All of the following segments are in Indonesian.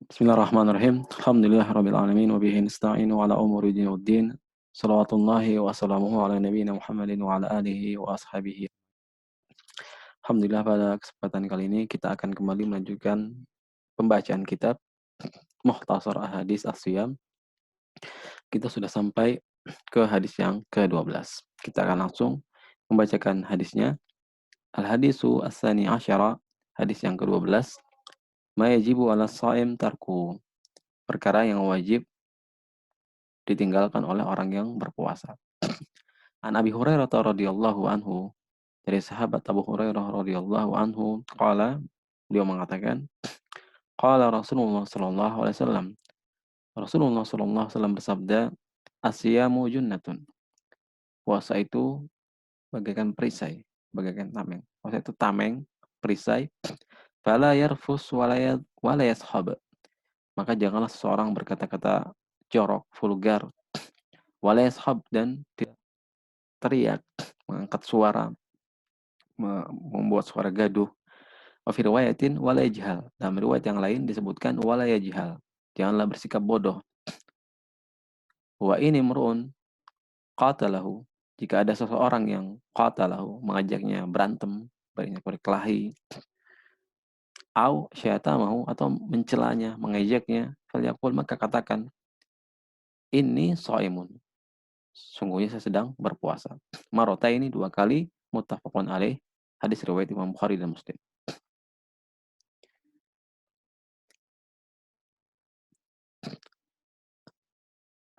Bismillahirrahmanirrahim. Alhamdulillahirabbil alamin wa bihi nasta'inu ala umuri din waddin. Shalawatullahi wa salamuhu ala nabiyyina Muhammadin wa ala alihi wa ashabihi. Alhamdulillah pada kesempatan kali ini kita akan kembali melanjutkan pembacaan kitab Mukhtasar Ahadits As-Shiyam. Kita sudah sampai ke hadis yang ke-12. Kita akan langsung membacakan hadisnya. Al-hadisu as-sani asyara, hadis yang ke-12. Ma yajibu 'ala shaim tarku. Perkara yang wajib ditinggalkan oleh orang yang berpuasa. An Abi Hurairah radhiyallahu anhu, dari sahabat Abu Hurairah radhiyallahu anhu, qala, beliau mengatakan, qala Rasulullah sallallahu alaihi wasallam, Rasulullah sallallahu alaihi wasallam bersabda, asyamu junnatun. Puasa itu bagaikan perisai, bagaikan tameng. Puasa itu tameng, perisai. Fala yarfus wala yashab. Maka janganlah seseorang berkata-kata jorok, vulgar, wala yashab, dan tidak teriak, mengangkat suara, membuat suara gaduh. Wa fi riwayatin wala yajhal. Dalam riwayat yang lain disebutkan wala yajhal. Janganlah bersikap bodoh. Wa ini mur'un qatalahu. Jika ada seseorang yang qatalahu, mengajaknya berantem, berkelahi, au syatamahu, atau mencelanya, mengejaknya, falyaqul, maka katakan, ini shaimun. Sungguhnya saya sedang berpuasa. Marota ini 2 kali, muttafaqun alaih. Hadis riwayat Imam Bukhari dan Muslim.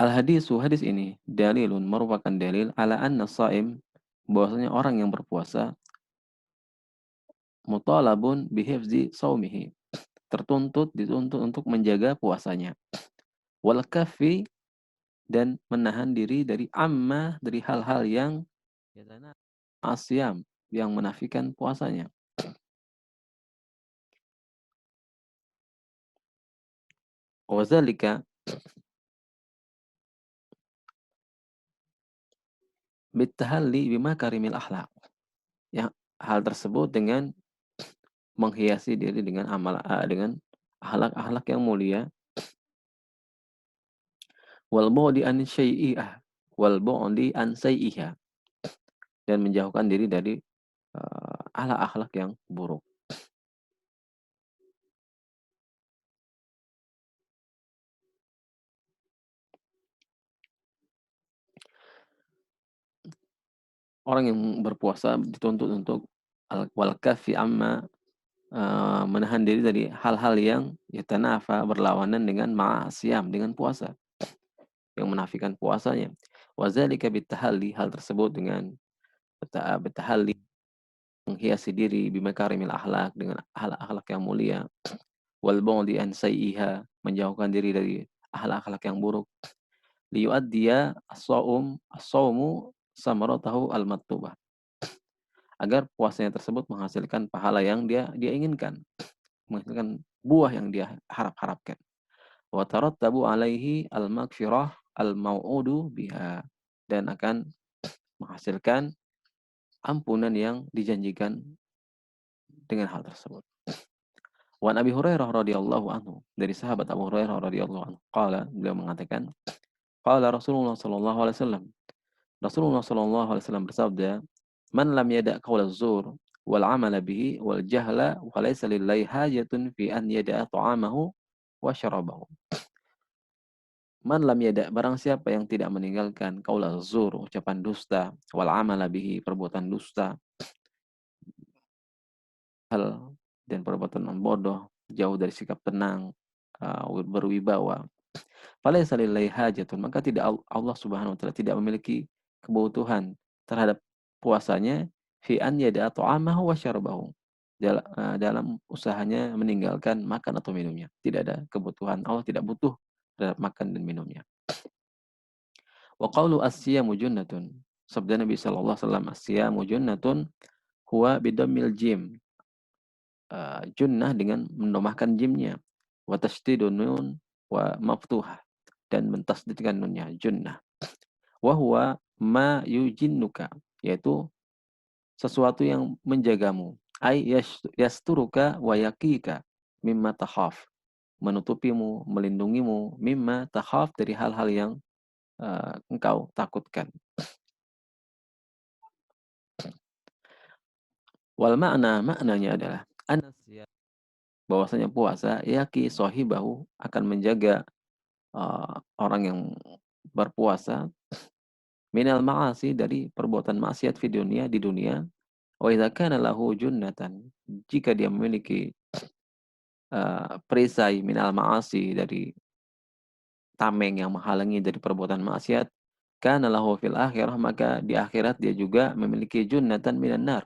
Al-hadisu, hadis ini, dalilun, merupakan dalil ala anna shaim, bahwasanya orang yang berpuasa, mutalabun bihifzi saumihi, dituntut untuk menjaga puasanya. Wal kaffi, dan menahan diri dari amma, dari hal-hal yang asyam, yang menafikan puasanya. Wazalika, bitahalli bima karimil akhlak. Ya, hal tersebut dengan menghiasi diri dengan dengan akhlak-akhlak yang mulia. Wal bu'di an syai'iyah, wal bu'di an syai'iha, dan menjauhkan diri dari akhlak-akhlak yang buruk. Orang yang berpuasa dituntut untuk wal kaffi amma, menahan diri dari hal-hal yang yatanafa, berlawanan dengan ma'asiyam, dengan puasa, yang menafikan puasanya. Wazalika bitahalli, hal tersebut dengan bitahalli, menghiasi diri, bimakarimil akhlak, dengan akhlak-akhlak yang mulia. Wal bu'di an sayyiha, menjauhkan diri dari akhlak-akhlak yang buruk. Liyuaddiya as-shaumu samaratahu al-maktubah, agar puasanya tersebut menghasilkan pahala yang dia inginkan, menghasilkan buah yang dia harapkan. Wa tarattabu alaihi al-maghfirah al-mau'udu biha, dan akan menghasilkan ampunan yang dijanjikan dengan hal tersebut. Wa Abi Hurairah radhiyallahu anhu, dari sahabat Abu Hurairah radhiyallahu anhu, qala, beliau mengatakan, qala Rasulullah sallallahu alaihi wasallam, Rasulullah sallallahu alaihi wasallam bersabda, man lam yada' qaula zur wal 'amala bihi wal jahla wa laysa lillahi hajatun fi an yada'a ta'amahu wa syarabahu. Man lam yada', barang siapa yang tidak meninggalkan qaula zur, ucapan dusta, wal 'amala bihi, perbuatan dusta, hal dan perbuatan bodoh, jauh dari sikap tenang, berwibawa. Falaysa lillahi hajatun, maka tidak, Allah Subhanahu wa taala tidak memiliki kebutuhan terhadap puasanya, fi an yada'a ta'amahu wa syarabahu, dalam usahanya meninggalkan makan atau minumnya. Tidak ada kebutuhan, Allah tidak butuh terhadap makan dan minumnya. Wa qawlu as-siyamu junnatun, sabda Nabi sallallahu alaihi wasallam, as-siyamu junnatun huwa bidammil jim, junnah dengan mendomahkan jimnya, wa tasydidun nun wa maftuhah, dan mentasdidkan nunnya, junnah. Wa huwa ma yujinnuka, yaitu sesuatu yang menjagamu, ai yasturuka wa yaqika mimma takhaf, menutupimu, melindungimu mimma takhaf, dari hal-hal yang engkau takutkan. Wal maknanya adalah bahwasanya puasa yaqi shahibahu, akan menjaga orang yang berpuasa minal ma'asi, dari perbuatan maksiat di dunia. Wa idza kana lahu junnatan, jika dia memiliki perisai minal ma'asi, dari tameng yang menghalangi dari perbuatan maksiat, kana lahu fil akhirah, maka di akhirat dia juga memiliki junnatan minan nar,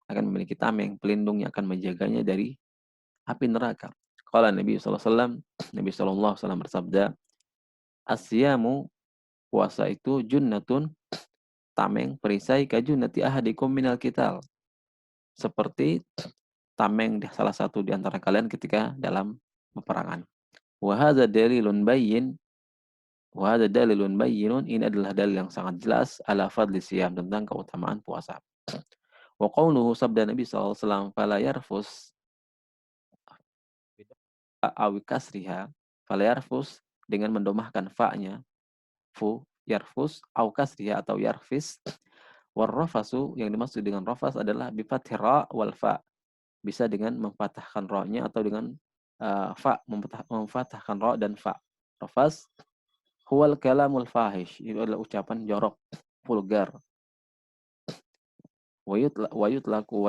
akan memiliki tameng pelindung yang akan menjaganya dari api neraka. Qala Nabi sallallahu alaihi wasallam, Nabi sallallahu alaihi wasallam bersabda, "Asyamu, puasa itu junnatun, tameng, perisai, kajunnati ahadikum minal qital, seperti tameng salah satu di antara kalian ketika dalam peperangan." Wa hadza dalilun bayyin, ini adalah dalil yang sangat jelas ala fadli siyam, tentang keutamaan puasa. Wa qauluhu, sabda Nabi sallallahu alaihi wasallam, fala yarfus aw kasriha, fala yarfus dengan mendomahkan fa-nya, fu, yarfus, aw kasriha atau yarfis. Warrafasu, yang dimaksud dengan rafas adalah bi fathir ra wal fa, bisa dengan memfathahkan ra-nya atau dengan fa, memfathahkan ra dan fa. Rafas huwal kalamul fahish, itu adalah ucapan jorok, vulgar. Wayutlaku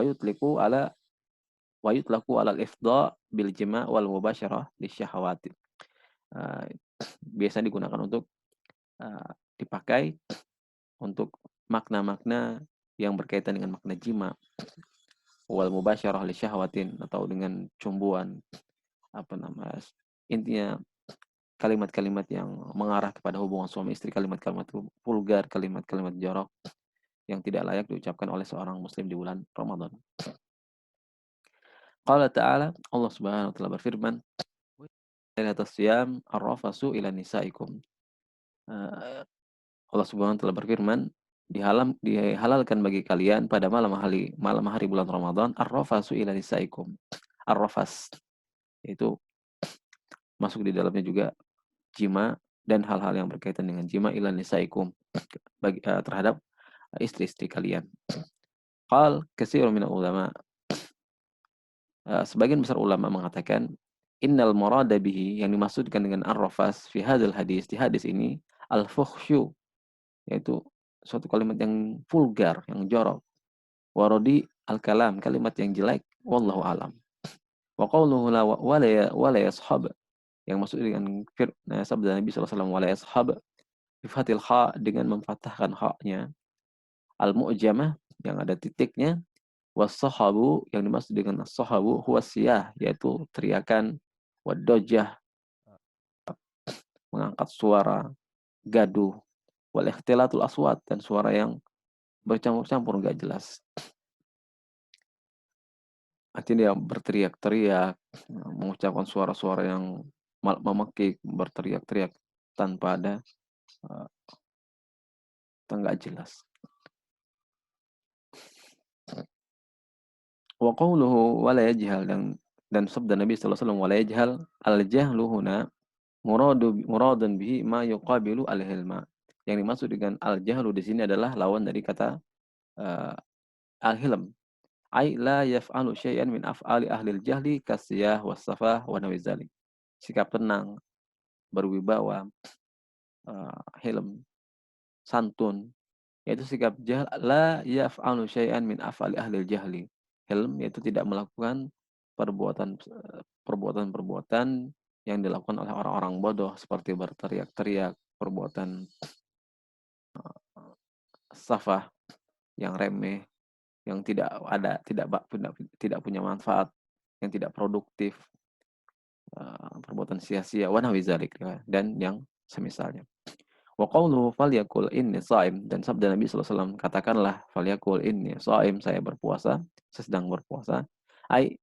ala al-ifdha bil jima' wal mubasyarah lisyahawati. Biasa digunakan untuk dipakai untuk makna-makna yang berkaitan dengan makna jima, wal mubasyarah lisyahwatin, atau dengan cumbuan, intinya kalimat-kalimat yang mengarah kepada hubungan suami istri, kalimat-kalimat vulgar, kalimat-kalimat jorok yang tidak layak diucapkan oleh seorang muslim di bulan Ramadan. Qala ta'ala, Allah Subhanahu wa taala berfirman, "Lailatul siyam ar-rafasu ila nisaikum." Allah Subhanahu wa taala berfirman, dihalalkan bagi kalian pada malam hari bulan Ramadan ar-rafasu ila nisaikum. Ar-rafas itu masuk di dalamnya juga jima dan hal-hal yang berkaitan dengan jima, ila nisaikum, terhadap istri-istri kalian. Qal katsirun minal ulama, sebagian besar ulama mengatakan, innal murada bihi, yang dimaksudkan dengan ar-rafas fi hadzal hadis, di hadis ini, al-fuhsyu, yaitu suatu kalimat yang vulgar, yang jorok. Warodi al-kalam, kalimat yang jelek, wallahu alam. Wa qawluhu wala yashab, yang maksud dengan sabda Nabi sallallahu alaihi wasallam wala yashab, bi fathil kha, dengan memfathahkan kha-nya, al-mu'jamah, yang ada titiknya, was-sahabu, yang dimaksud dengan as-sahabu huwa siyah, yaitu teriakan, wad-dojah, mengangkat suara, gaduh, wal ikhtilatul aswat, dan suara yang bercampur-campur enggak jelas. Artinya dia berteriak-teriak, mengucapkan suara-suara yang memekik, berteriak-teriak tanpa ada enggak jelas. Wa qawluhu wala yajhal, dan sabda Nabi sallallahu alaihi wasallam wala yajhal, al-jahlu huna muradun bihi ma yuqabilu al-hilma. Yang dimaksud dengan al-jahlu di sini adalah lawan dari kata al-hilm. Ai la yaf'alu syai'an min af'ali ahlil jahli kasiyah was-safah wa nawi dzalik. Sikap tenang, berwibawa, hilm, santun, yaitu sikap jahl. La yaf'alu syai'an min af'ali ahlil jahli. Hilm yaitu tidak melakukan perbuatan-perbuatan yang dilakukan oleh orang-orang bodoh, seperti berteriak-teriak, perbuatan safah, yang remeh, yang tidak punya manfaat, yang tidak produktif, perbuatan sia-sia, wa nahwi dzalik, dan yang semisalnya. Wa qawluhu falyakul inni shaim, dan sabda Nabi sallallahu alaihi wasallam, katakanlah falyakul inni shaim, saya berpuasa, saya sedang berpuasa. Ai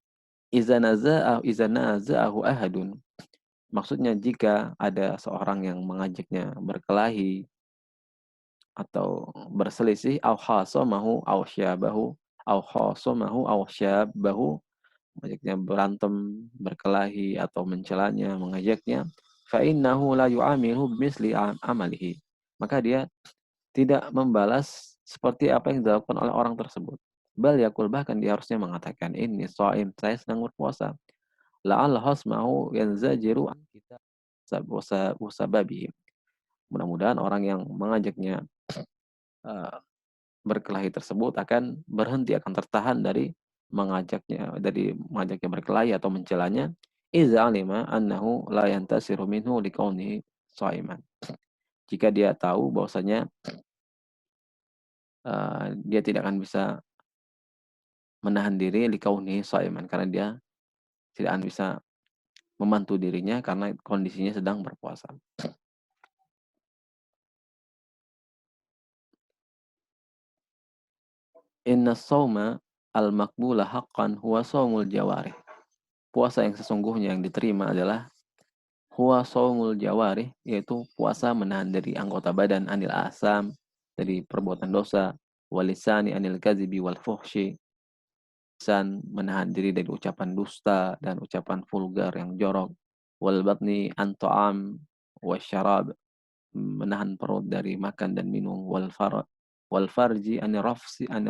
iza naza'ahu ahadun, maksudnya jika ada seorang yang mengajaknya berkelahi atau berselisih, au khasamahu au syabahu, mengajaknya berantem, berkelahi atau mencelanya, mengajaknya, fa innahu la yu'amilu bimithli amalihi. Maka dia tidak membalas seperti apa yang dilakukan oleh orang tersebut. Bal yaqul, bahkan dia harusnya mengatakan, "Inni shaim, saya sedang berpuasa." La'alla khasmahu yanzajiru an kita wasababihi. Mudah-mudahan orang yang mengajaknya eh, berkelahi tersebut akan berhenti, akan tertahan dari mengajaknya berkelahi atau mencelanya, iza alima annahu la yantasiru minhu liqaunihi shaiman. Jika dia tahu bahwasanya dia tidak akan bisa menahan diri liqaunihi shaiman, karena dia tidak akan bisa membantu dirinya karena kondisinya sedang berpuasa. Inna shauma al-maqbula haqqan huwa shaumul jawarih. Puasa yang sesungguhnya yang diterima adalah huwa shaumul jawarih, yaitu puasa menahan dari anggota badan anil asam, dari perbuatan dosa, walisani anil kadzibi wal fuhsyi, lisan menahan diri dari ucapan dusta dan ucapan vulgar yang jorok, wal batni an ta'am wasyarab, menahan perut dari makan dan minum, wal farji anir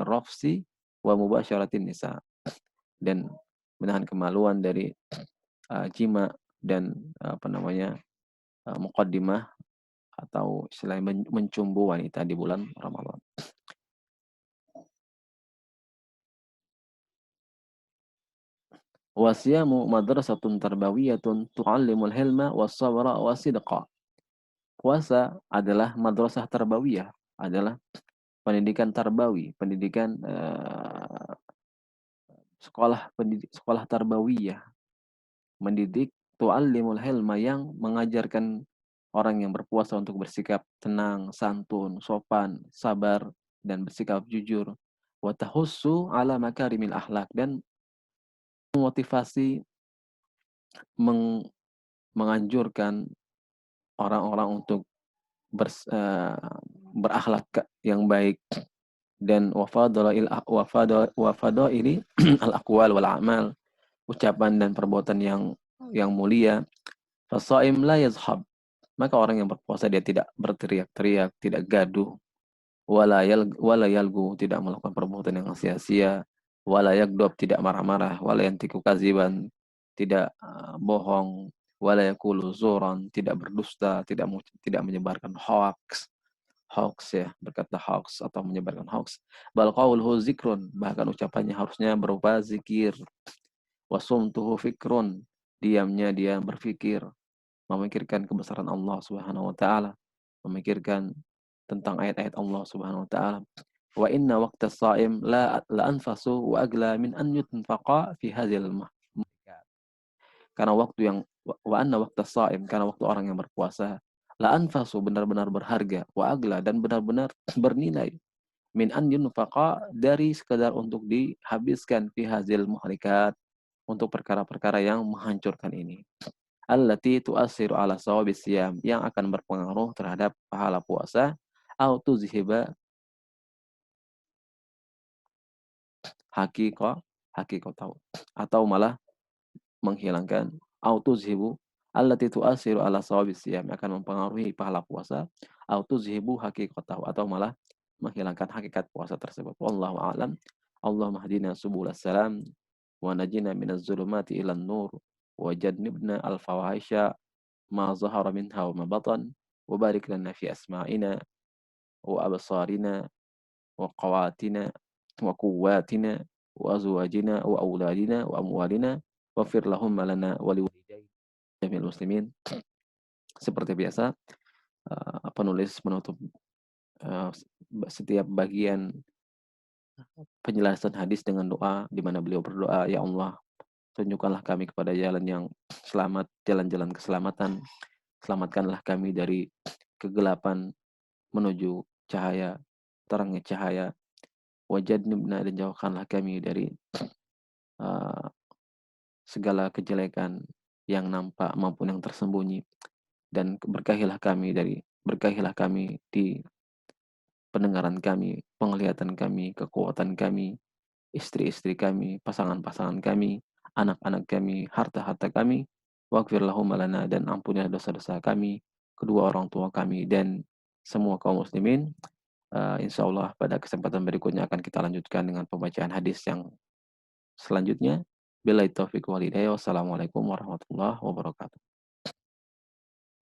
rafsi wa mubasyaratin nisa, dan menahan kemaluan dari jima dan muqaddimah atau istilahnya mencumbu wanita di bulan Ramadan. Wasiyamu madrasatun tarbawiyatun tu'allimul hilma was-sabra wasidqa. Puasa adalah madrasah tarbawiyah, adalah pendidikan tarbawi, pendidikan sekolah tarbawiyah, mendidik tu'allimul hilma, yang mengajarkan orang yang berpuasa untuk bersikap tenang, santun, sopan, sabar, dan bersikap jujur. Wa tahussu ala makarimil akhlak, dan memotivasi, menganjurkan orang-orang untuk berakhlak yang baik, dan wafadaili al-aqwal wal a'mal, ucapan dan perbuatan yang mulia. Fasaim la yazhab, maka orang yang berpuasa dia tidak berteriak-teriak, tidak gaduh, wala yalgu, tidak melakukan perbuatan yang sia-sia, wala yagdob, tidak marah-marah, wala yantiku kaziban, tidak bohong, wala yakulu zuran, tidak berdusta, tidak menyebarkan hoax ya, berkata hoax atau menyebarkan hoax. Bal qauluhu zikrun, bahkan ucapannya harusnya berupa zikir. Wasumtuhu fikrun, diamnya dia berfikir, memikirkan kebesaran Allah Subhanahu wa taala, memikirkan tentang ayat-ayat Allah Subhanahu wa taala. Wa inna waqtas shaim la anfasu wa agla min an yunfaqa fi hadhil mahmudat. Karena waktu yang wa anna waqtas shaim, karena waktu orang yang berpuasa, la anfasu, benar-benar berharga, wa agla, dan benar-benar bernilai, min an yunfaqa, dari sekedar untuk dihabiskan, fi hadhil muhlikat, untuk perkara-perkara yang menghancurkan ini. Allati tu'assiru ala shawabis siyam, yang akan berpengaruh terhadap pahala puasa, au tuzhiba haqiqah atau malah menghilangkan, au tuzhibu allati tu'assiru ala shawabis siyam, akan mempengaruhi pahala puasa, au tuzhibu haqiqatahu, atau malah menghilangkan hakikat puasa tersebut. Wallahu a'lam. Allahumma hdina subulas salam wa najina minaz zulumati ilan nur wa jannibna al-fawahisha ma zahara minha wa ma batan, wa barik lana fi asma'ina wa absarina wa qawatina wa quwwatina wa azwajina wa auladina wa amwalina waghfir lahumma lana wa liwalidayna jamil muslimin. Seperti biasa, penulis menutup setiap bagian penjelasan hadis dengan doa, di mana beliau berdoa, "Ya Allah, tunjukkanlah kami kepada jalan yang selamat, jalan-jalan keselamatan. Selamatkanlah kami dari kegelapan menuju cahaya, terangnya cahaya. Wajadnibna, dan jauhkanlah kami dari uh, segala kejelekan yang nampak maupun yang tersembunyi. Dan berkahilah kami di pendengaran kami, penglihatan kami, kekuatan kami, istri-istri kami, pasangan-pasangan kami, anak-anak kami, harta-harta kami. Waghfir lahum lana, dan ampunilah dosa-dosa kami, kedua orang tua kami, dan semua kaum muslimin. Insyaallah pada kesempatan berikutnya akan kita lanjutkan dengan pembacaan hadis yang selanjutnya. Billahi taufiq wal hidayah. Wassalamualaikum warahmatullahi wabarakatuh.